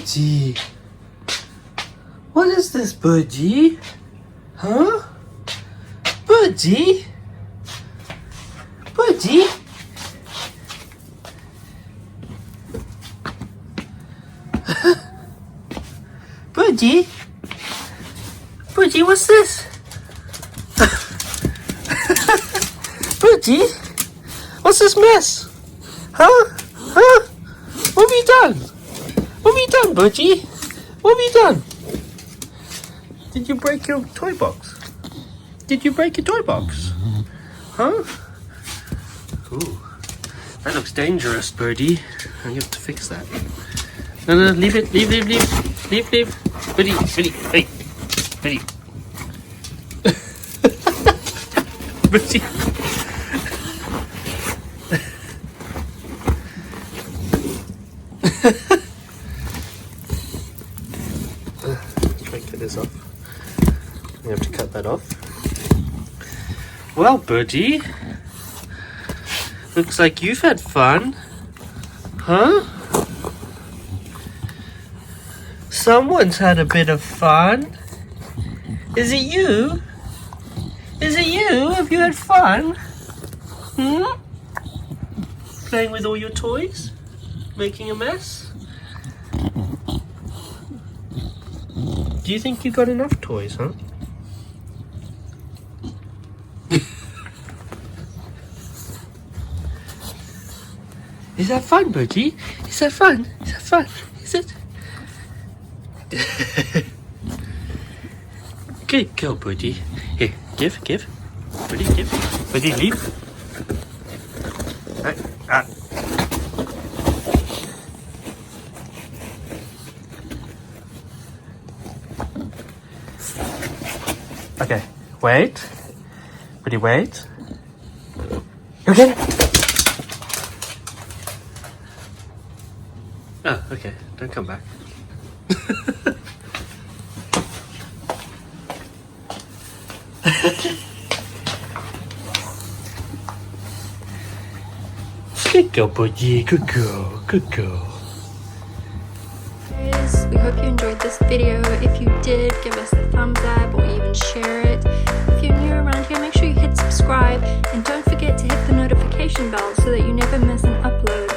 Birdie. What is this, Birdie? Huh? Birdie? Birdie? Birdie? Birdie, what's this? Birdie? What's this mess? Huh? Huh? What have you done? What have you done, Birdie? What have you done? Did you break your toy box? Did you break your toy box? Huh? Ooh, that looks dangerous, Birdie. I'm going to have to fix that. No, no, leave it. Leave. Birdie, hey. Birdie. Birdie. Try and get this off. You have to cut that off. Well, Birdie, looks like you've had fun, huh? Someone's had a bit of fun. Is it you? Is it you? Have you had fun? Playing with all your toys? Making a mess? Do you think you got enough toys, huh? Is that fun, Birdie? Is that fun? Is that fun? Is it? Good girl, Birdie. Here, give. Birdie, give. Birdie, leave. Okay, wait. Birdie, wait. You get it? Oh, okay. Don't come back. Good girl, Birdie. Good girl. Good girl. Guys, we hope you enjoyed this video. If you did, give us a thumbs up or even share it. If you're new around here, make sure you hit subscribe and don't forget to hit the notification bell so that you never miss an upload.